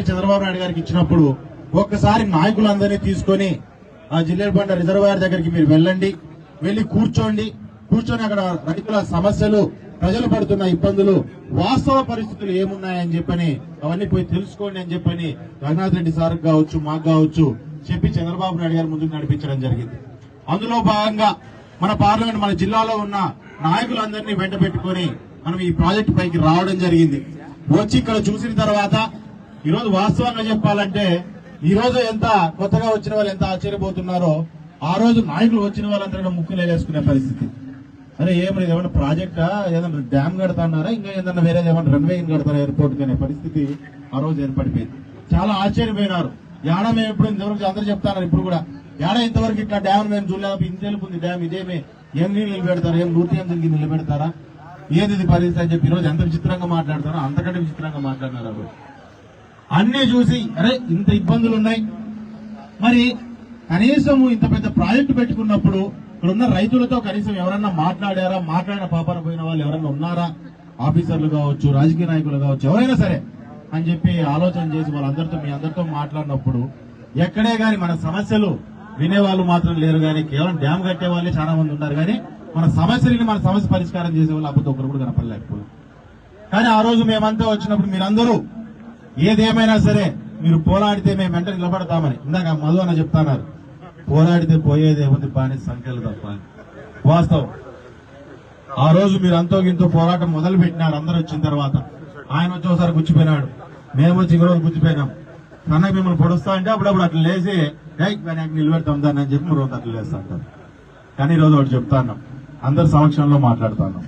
చంద్రబాబు నాయుడు గారికి ఇచ్చినప్పుడు ఒక్కసారి నాయకులందరినీ తీసుకొని ఆ జిల్లేడుబండ రిజర్వాయర్ దగ్గరికి మీరు వెళ్ళండి, వెళ్లి కూర్చొని అక్కడ రైతుల సమస్యలు, ప్రజలు పడుతున్న ఇబ్బందులు, వాస్తవ పరిస్థితులు ఏమున్నాయని చెప్పని అవన్నీ పోయి తెలుసుకోండి అని చెప్పని రఘునాథ్ రెడ్డి సార్ కావచ్చు, మాకు కావచ్చు చెప్పి చంద్రబాబు నాయుడు గారు ముందుకు నడిపించడం జరిగింది. అందులో భాగంగా మన పార్లమెంట్, మన జిల్లాలో ఉన్న నాయకులందరినీ వెంట పెట్టుకుని మనం ఈ ప్రాజెక్టు పైకి రావడం జరిగింది. వచ్చి ఇక్కడ చూసిన తర్వాత ఈరోజు వాస్తవంగా చెప్పాలంటే ఈ రోజు ఎంత కొత్తగా వచ్చిన వాళ్ళు ఎంత ఆశ్చర్యపోతున్నారో, ఆ రోజు నాయకులు వచ్చిన వాళ్ళంతా ముక్కులు వేసుకునే పరిస్థితి. అరే ఏమైనా ఏమన్నా ప్రాజెక్టా, ఏదన్నా డ్యామ్ కడతాన్నారా, ఇంకా ఏదన్నా వేరే ఏమన్నా రన్వే కడతారా ఎయిర్పోర్ట్ అనే పరిస్థితి ఆ రోజు ఏర్పడిపోయింది. చాలా ఆశ్చర్యపోయినారు. ఏడ మేము ఎప్పుడు ఇంతవరకు అందరూ చెప్తారు, ఇప్పుడు కూడా ఏడ ఇంతవరకు ఇట్లా డ్యామ్ మేము చూడలేదు, ఇంత తెలుపుంది డ్యామ్, ఇదేమే ఏం నీళ్ళు నిలబెడతారా, ఏం 108 నిలబెడతారా, ఏది ఇది పరిస్థితి అని చెప్పి ఈరోజు ఎంత విచిత్రంగా మాట్లాడతారో అంతకంటే విచిత్రంగా మాట్లాడినారు. అన్ని చూసి అరే ఇంత ఇబ్బందులు ఉన్నాయి, మరి కనీసం ఇంత పెద్ద ప్రాజెక్టు పెట్టుకున్నప్పుడు ఇక్కడ ఉన్న రైతులతో కనీసం ఎవరన్నా మాట్లాడారా, మాట్లాడిన పాపన పోయిన వాళ్ళు ఎవరన్నా ఉన్నారా, ఆఫీసర్లు కావచ్చు, రాజకీయ నాయకులు కావచ్చు, ఎవరైనా సరే అని చెప్పి ఆలోచన చేసి వాళ్ళందరితో మీ అందరితో మాట్లాడినప్పుడు ఎక్కడే గాని మన సమస్యలు వినేవాళ్ళు మాత్రం లేరు. కానీ కేవలం డ్యామ్ కట్టే వాళ్ళే చాలా మంది ఉన్నారు. కానీ మన సమస్య పరిష్కారం చేసే వాళ్ళు అప్పుడు ఒకరు కూడా కనపడలేకపోయారు. కానీ ఆ రోజు మేమంతా వచ్చినప్పుడు మీరందరూ ఏదేమైనా సరే మీరు పోరాడితే మేము వెంట నిలబడతామని ఇందాక మధు అన్న చెప్తున్నారు. పోరాడితే పోయేదేముంది బాని సంఖ్యలు తప్ప. వాస్తవం ఆ రోజు మీరు అంతో ఇంతో పోరాటం మొదలు పెట్టినారు. అందరూ వచ్చిన తర్వాత ఆయన వచ్చి ఒకసారి గుచ్చిపోయినాడు, మేము వచ్చి ఇంకో గుచ్చిపోయినాం. కన్నా మిమ్మల్ని పొడుస్తా అంటే అప్పుడప్పుడు అట్లా లేచి నిలబెడతాం దాన్ని అని చెప్పి రోజు అట్లా లేస్తా అంటారు. కానీ ఈ రోజు ఒకటి చెప్తాను, అందరి సమక్షంలో మాట్లాడుతాను.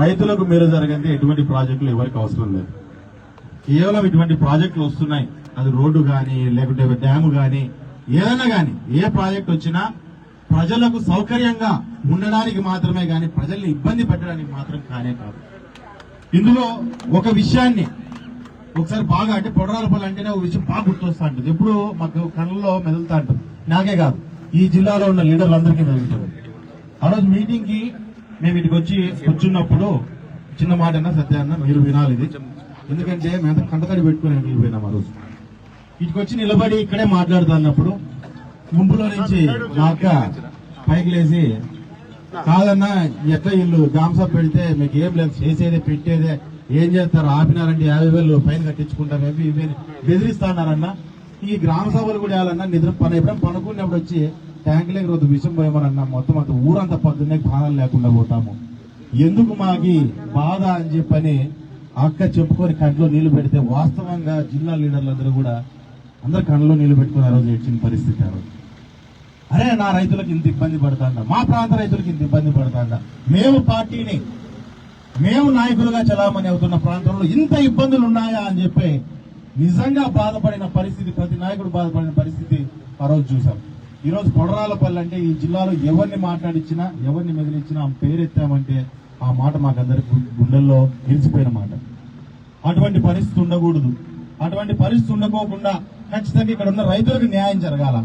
రైతులకు మీరు జరిగింది ఎటువంటి ప్రాజెక్టులు ఎవరికి అవసరం లేదు. కేవలం ఇటువంటి ప్రాజెక్టులు వస్తున్నాయి, అది రోడ్డు కానీ లేకుంటే డ్యాము కానీ ఏదైనా కానీ ఏ ప్రాజెక్ట్ వచ్చినా ప్రజలకు సౌకర్యంగా ఉండడానికి మాత్రమే కానీ ప్రజల్ని ఇబ్బంది పెట్టడానికి మాత్రం కానే కాదు. ఇందులో ఒక విషయాన్ని ఒకసారి బాగా అంటే పొడరాలపల్లి అంటేనే ఒక విషయం బాగా గుర్తొస్తా ఉంటుంది. ఎప్పుడు మాకు కళ్ళలో మెదులుతా ఉంటుంది. నాకే కాదు, ఈ జిల్లాలో ఉన్న లీడర్లందరికీ మెదులుతుంది. ఆ రోజు మీటింగ్ కి మేము ఇటుకు వచ్చి కూర్చున్నప్పుడు చిన్న మాట అన్నా సత్య అన్న మీరు వినాలి ఇది, ఎందుకంటే మేము కంటతడి పెట్టుకుని వెళ్ళిపోయినాం. ఆ రోజు ఇటుకు వచ్చి నిలబడి ఇక్కడే మాట్లాడుతున్నప్పుడు గుంపులో నుంచి మా అక్క పైకి లేచి, కాదన్నా ఎట్లా వీళ్ళు గాంసా పెడితే మీకు ఏం లేదు, చేసేదే పెట్టేదే, ఏం చేస్తారు, ఆపినారంటే 50,000 ఫైన్ కట్టించుకుంటారు, ఇవి బెదిరిస్తా అన్నారన్నా. ఈ గ్రామ సభలు కూడా వేయాలన్నా నిద్ర ఎప్పుడైనా పనుకున్నప్పుడు వచ్చి ట్యాంకులకి రోజు విషయం పోయమనన్నా మొత్తం అంత ఊరంతా పొద్దున్నే ప్రాణాలు లేకుండా పోతాము, ఎందుకు మాకి బాధ అని చెప్పని అక్క చెప్పుకొని కంట్లో నీళ్లు పెడితే వాస్తవంగా జిల్లా లీడర్లందరూ కూడా అందరు కంట్లో నీళ్లు పెట్టుకుని ఆ రోజు ఏడ్చిన పరిస్థితి. ఆ రోజు అరే నా రైతులకు ఇంత ఇబ్బంది పడతాండ, మా ప్రాంత రైతులకు ఇంత ఇబ్బంది పడతాండ, మేము పార్టీని మేము నాయకులుగా చలామణి అవుతున్న ప్రాంతంలో ఇంత ఇబ్బందులు ఉన్నాయా అని చెప్పి నిజంగా బాధపడిన పరిస్థితి, ప్రతి నాయకుడు బాధపడిన పరిస్థితి ఆ రోజు చూసాం. ఈ రోజు పొడరాలపల్లి అంటే ఈ జిల్లాలో ఎవరిని మాట్లాడించినా ఎవరిని మెదిలించినా పేరెత్తామంటే ఆ మాట మాకందరికి గుండెల్లో నిలిచిపోయిన మాట. అటువంటి పరిస్థితి ఉండకూడదు. అటువంటి పరిస్థితి ఉండకోకుండా ఖచ్చితంగా ఇక్కడ ఉన్న రైతులకు న్యాయం జరగాల,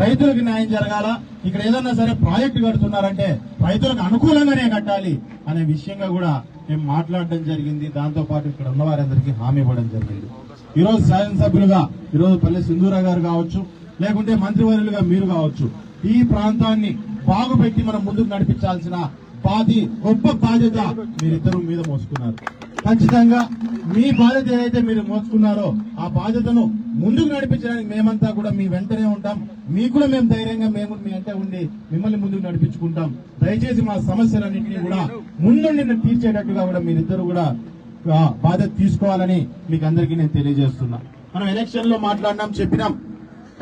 రైతులకు న్యాయం జరగాల. ఇక్కడ ఏదన్నా సరే ప్రాజెక్టు కడుతున్నారంటే రైతులకు అనుకూలంగానే కట్టాలి అనే విషయంగా కూడా మేము మాట్లాడడం జరిగింది. దాంతో పాటు ఇక్కడ ఉన్న వారందరికీ హామీ ఇవ్వడం జరిగింది. ఈ రోజు శాసనసభ్యులుగా ఈరోజు పల్లె సింధూరా గారు కావచ్చు, లేకుంటే మంత్రివర్యులుగా మీరు కావచ్చు, ఈ ప్రాంతాన్ని బాగుపెట్టి మనం ముందుకు నడిపించాల్సిన గొప్ప బాధ్యత మీరిద్దరూ మీద మోసుకున్నారు. ఖచ్చితంగా మీ బాధ్యత ఏదైతే మీరు మోసుకున్నారో ఆ బాధ్యతను ముందుకు నడిపించడానికి మేమంతా కూడా మీ వెంటనే ఉంటాం. మీకు కూడా మేము ధైర్యంగా మేము మీ వెంట ఉండి మిమ్మల్ని ముందుకు నడిపించుకుంటాం. దయచేసి మా సమస్యలన్నింటినీ కూడా ముందుండి తీర్చేటట్టుగా కూడా మీరిద్దరు కూడా బాధ్యత తీసుకోవాలని మీకు అందరికీ నేను తెలియజేస్తున్నా. మనం ఎలక్షన్ లో మాట్లాడినాం, చెప్పినాం,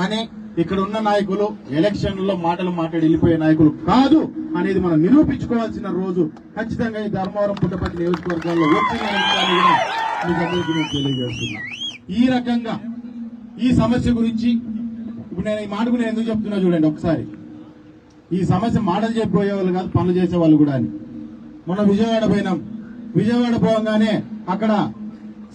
కానీ ఇక్కడ ఉన్న నాయకులు ఎలక్షన్ లో మాటలు మాట్లాడి వెళ్ళిపోయే నాయకులు కాదు అనేది మనం నిరూపించుకోవాల్సిన రోజు ఖచ్చితంగా ఈ ధర్మవరం పుట్టపర్తి నియోజకవర్గాల్లో వచ్చిందని మీకు అందరికీ నేను తెలియజేస్తున్నా. ఈ రకంగా ఈ సమస్య గురించి ఇప్పుడు నేను ఈ మాటకు నేను ఎందుకు చెప్తున్నా చూడండి ఒకసారి. ఈ సమస్య మాటలు చెప్పిపోయే వాళ్ళు కాదు, పనులు చేసే వాళ్ళు కూడా అని. మొన్న విజయవాడ పోయినాం. విజయవాడ పోగానే అక్కడ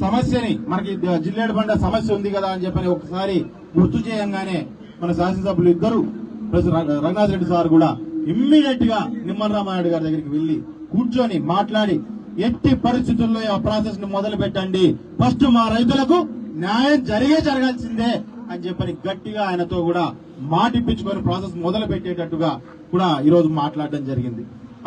సమస్యని మనకి జిల్లేడుబండ సమస్య ఉంది కదా అని చెప్పని ఒకసారి గుర్తు చేయంగానే మన శాసనసభ్యులు ఇద్దరు ప్లస్ రఘునాథ్ రెడ్డి సార్ కూడా ఇమ్మీడియట్ గా నిమ్మల రామారెడ్డి గారి దగ్గరికి వెళ్లి కూర్చొని మాట్లాడి ఎట్టి పరిస్థితుల్లో ఆ ప్రాసెస్ ని మొదలు పెట్టండి, ఫస్ట్ మా రైతులకు న్యాయం జరగాల్సిందే అని చెప్పని గట్టిగా ఆయనతో కూడా మాటిప్పించుకొని ప్రాసెస్ మొదలు పెట్టేటట్టుగా కూడా ఈ రోజు మాట్లాడడం జరిగింది.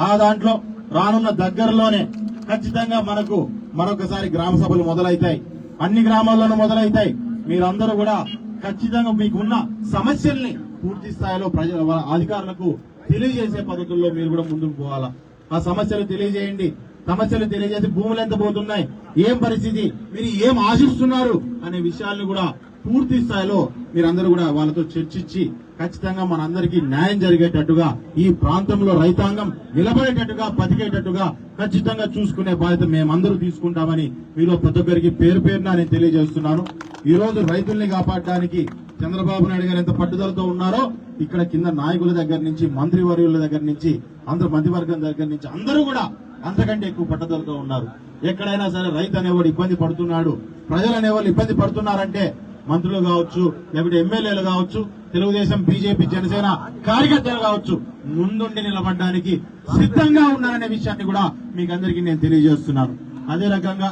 ఆ దాంట్లో రానున్న దగ్గరలోనే ఖచ్చితంగా మనకు మరొకసారి గ్రామ సభలు మొదలైతాయి, అన్ని గ్రామాల్లోనూ మొదలైతాయి. మీరందరూ కూడా ఖచ్చితంగా మీకున్న సమస్యల్ని పూర్తి స్థాయిలో ప్రజల అధికారులకు తెలియజేసే పద్ధతుల్లో మీరు కూడా ముందుకు పోవాలా. ఆ సమస్యలు తెలియజేయండి. సమస్యలు తెలియజేసి భూములు ఎంత పోతున్నాయి, ఏం పరిస్థితి, మీరు ఏం ఆశిస్తున్నారు అనే విషయాలను కూడా పూర్తి స్థాయిలో మీరందరూ కూడా వాళ్ళతో చర్చించి ఖచ్చితంగా మనందరికీ న్యాయం జరిగేటట్టుగా ఈ ప్రాంతంలో రైతాంగం నిలబడేటట్టుగా బతికేటట్టుగా ఖచ్చితంగా చూసుకునే బాధ్యత మేమందరూ తీసుకుంటామని మీలో ప్రతి ఒక్కరికి పేరు పేరున నేను తెలియజేస్తున్నాను. ఈ రోజు రైతుల్ని కాపాడడానికి చంద్రబాబు నాయుడు గారు ఎంత పట్టుదలతో ఉన్నారో ఇక్కడ కింద నాయకుల దగ్గర నుంచి మంత్రివర్యుల దగ్గర నుంచి అందరు మంత్రివర్గం దగ్గర నుంచి అందరూ కూడా అంతకంటే ఎక్కువ పట్టుదలతో ఉన్నారు. ఎక్కడైనా సరే రైతు అనేవాడు ఇబ్బంది పడుతున్నాడు, ప్రజలు అనేవాళ్ళు ఇబ్బంది పడుతున్నారంటే మంత్రులు కావచ్చు, లేకపోతే ఎమ్మెల్యేలు కావచ్చు, తెలుగుదేశం, బీజేపీ, జనసేన కార్యకర్తలు కావచ్చు, ముందుండి నిలబడడానికి సిద్ధంగా ఉన్నారనే విషయాన్ని కూడా మీకు అందరికీ నేను తెలియజేస్తున్నాను. అదే రకంగా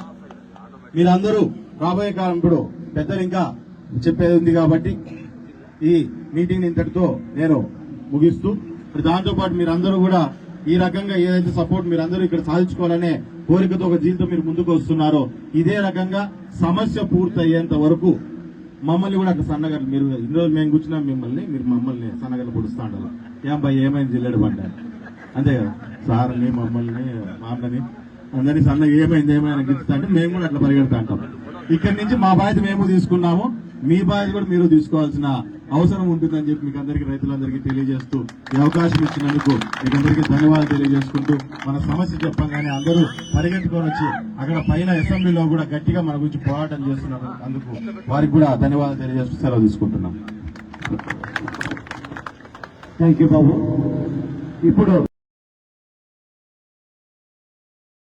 మీరందరూ రాబోయే కాలం ఇప్పుడు పెద్దలు ఇంకా చెప్పేది ఉంది కాబట్టి ఈ మీటింగ్ ఇంతటితో నేను ముగిస్తూ దాంతో పాటు మీరందరూ కూడా ఈ రకంగా ఏదైతే సపోర్ట్ మీరందరూ ఇక్కడ సాధించుకోవాలనే కోరికతో ఒక జీవితం మీరు ముందుకు వస్తున్నారో ఇదే రకంగా సమస్య పూర్తయ్యేంత వరకు మమ్మల్ని కూడా అట్లా సన్నగలు మీరు ఇన్ని రోజులు మేము కూర్చున్నా మిమ్మల్ని మీరు మమ్మల్ని సన్నగలు పొడుస్తూ ఉండాలి. ఏం భయ ఏమైంది జిల్లెడు పడ్డారు అంతే కదా, సార్ని మమ్మల్ని మా అన్నని అందరినీ సన్నగా ఏమైంది గిస్తా అంటే మేము కూడా అట్లా పరిగెడతా అంటాం. ఇక్కడి నుంచి మా బాధ్యత మేము తీసుకున్నాము, మీ బాధ్యత కూడా మీరు తీసుకోవాల్సిన అవసరం ఉంటుందని చెప్పి మీకు అందరికీ రైతులందరికీ తెలియజేస్తూ ఈ అవకాశం ఇచ్చినందుకు మీకు అందరికీ ధన్యవాదాలు తెలియజేసుకుంటూ మన సమస్య చెప్పంగానే అందరూ పరిగెత్తుకొని వచ్చి అక్కడ పైన అసెంబ్లీలో కూడా గట్టిగా మన గురించి పోరాటం చేస్తున్నారు. అందుకు వారికి కూడా ధన్యవాదాలు తెలియజేస్తూ సెలవు తీసుకుంటున్నాం. థ్యాంక్ యూ బాబు. ఇప్పుడు